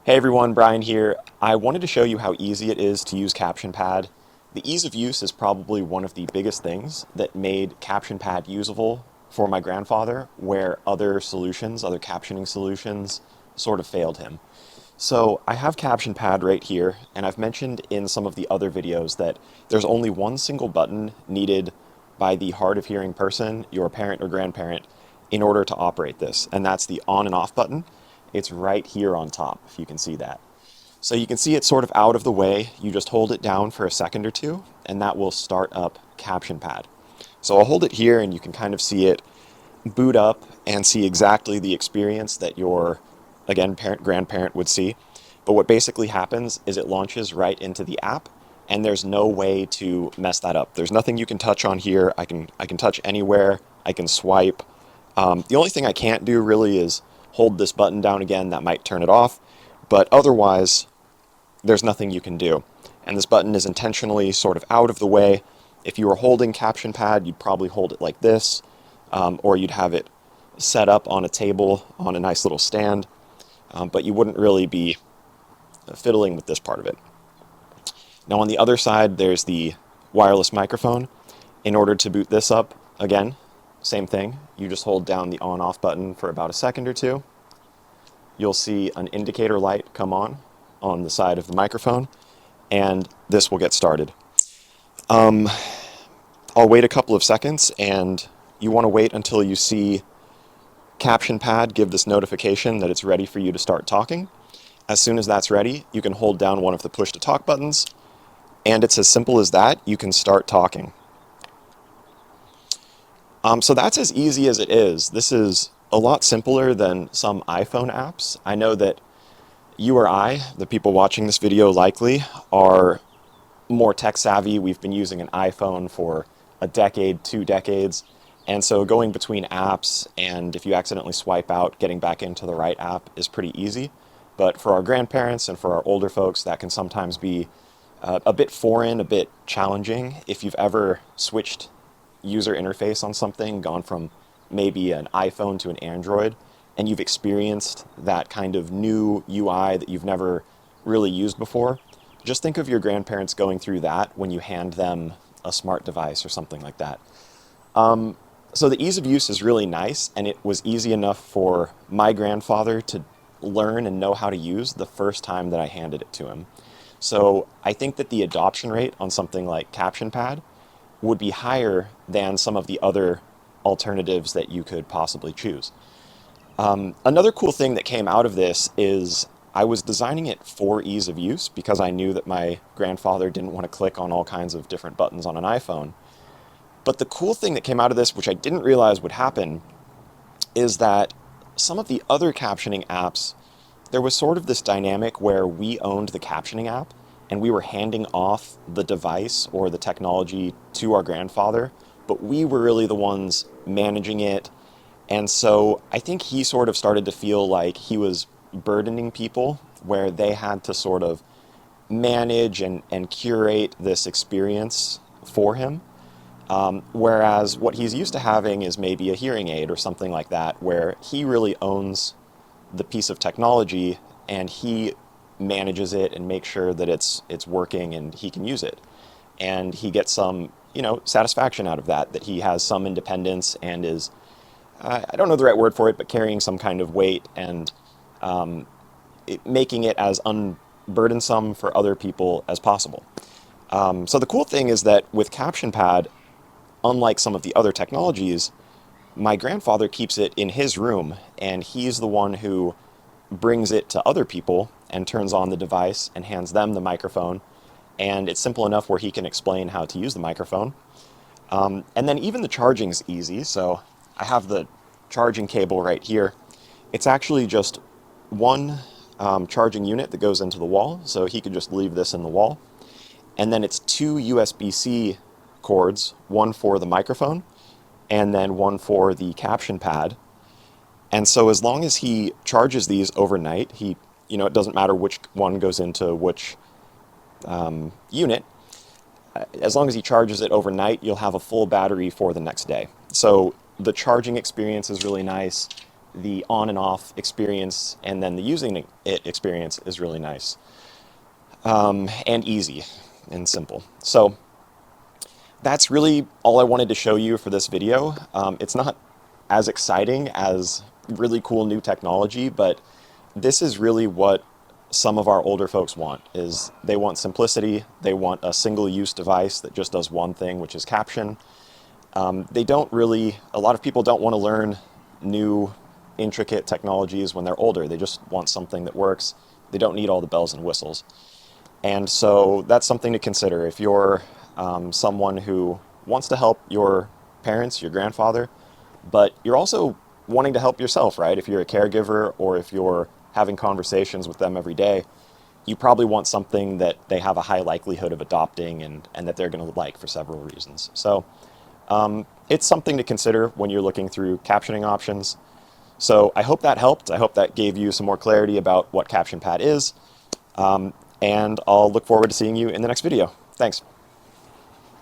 Hey everyone, Brian here. I wanted to show you how easy it is to use CaptionPad. The ease of use is probably one of the biggest things that made CaptionPad usable for my grandfather, where other solutions, other captioning solutions, sort of failed him. So I have CaptionPad right here, and I've mentioned in some of the other videos that there's only one single button needed by the hard of hearing person, your parent or grandparent, in order to operate this, and that's the on and off button. It's right here on top, if you can see that. So you can see it's sort of out of the way. You just hold it down for a second or two, and that will start up CaptionPad. So I'll hold it here, and you can kind of see it boot up and see exactly the experience that your, again, parent, grandparent would see. But what basically happens is it launches right into the app, and there's no way to mess that up. There's nothing you can touch on here. I can touch anywhere. I can swipe. The only thing I can't do really is hold this button down again. That might turn it off. But otherwise, there's nothing you can do. And this button is intentionally sort of out of the way. If you were holding CaptionPad, you'd probably hold it like this, or you'd have it set up on a table on a nice little stand, but you wouldn't really be fiddling with this part of it. Now on the other side, there's the wireless microphone. In order to boot this up, again, same thing. You just hold down the on-off button for about a second or two. You'll see an indicator light come on the side of the microphone, and this will get started. I'll wait a couple of seconds, and you want to wait until you see CaptionPad give this notification that it's ready for you to start talking. As soon as that's ready, you can hold down one of the push to talk buttons, and it's as simple as that. You can start talking. So that's as easy as it is. This is a lot simpler than some iPhone apps. I know that you or I, the people watching this video likely, are more tech savvy. We've been using an iPhone for a decade, 2 decades. And so going between apps and if you accidentally swipe out, getting back into the right app is pretty easy. But for our grandparents and for our older folks, that can sometimes be a bit foreign, a bit challenging. If you've ever switched user interface on something, gone from maybe an iPhone to an Android, and you've experienced that kind of new UI that you've never really used before, just think of your grandparents going through that when you hand them a smart device or something like that. So the ease of use is really nice, and it was easy enough for my grandfather to learn and know how to use the first time that I handed it to him. So I think that the adoption rate on something like CaptionPad would be higher than some of the other alternatives that you could possibly choose. Another cool thing that came out of this is I was designing it for ease of use because I knew that my grandfather didn't want to click on all kinds of different buttons on an iPhone. But the cool thing that came out of this, which I didn't realize would happen, is that some of the other captioning apps, there was sort of this dynamic where we owned the captioning app and we were handing off the device or the technology to our grandfather, but we were really the ones managing it. And so I think he sort of started to feel like he was burdening people where they had to sort of manage and curate this experience for him. Whereas what he's used to having is maybe a hearing aid or something like that, where he really owns the piece of technology and he manages it and makes sure that it's working and he can use it. And he gets some, satisfaction out of that, that he has some independence and is, I don't know the right word for it, but carrying some kind of weight and making it as unburdensome for other people as possible. So the cool thing is that with CaptionPad, unlike some of the other technologies, my grandfather keeps it in his room, and he's the one who brings it to other people and turns on the device and hands them the microphone. And it's simple enough where he can explain how to use the microphone. And then even the charging is easy. So I have the charging cable right here. It's actually just one charging unit that goes into the wall. So he could just leave this in the wall. And then it's two USB-C cords, one for the microphone and then one for the caption pad. And so as long as he charges these overnight, it doesn't matter which one goes into which unit. As long as he charges it overnight, you'll have a full battery for the next day. So the charging experience is really nice. the on and off experience and then the using it experience is really nice, and easy and simple. So that's really all I wanted to show you for this video. It's not as exciting as really cool new technology, but this is really what some of our older folks want. Is they want simplicity, they want a single-use device that just does one thing, which is caption. They don't really, a lot of people don't want to learn new intricate technologies when they're older. They just want something that works. They don't need all the bells and whistles. And so that's something to consider if you're someone who wants to help your parents, your grandfather, but you're also wanting to help yourself, right? If you're a caregiver or if you're having conversations with them every day, you probably want something that they have a high likelihood of adopting and that they're going to like for several reasons. So it's something to consider when you're looking through captioning options. So I hope that helped. I hope that gave you some more clarity about what CaptionPad is. And I'll look forward to seeing you in the next video. Thanks.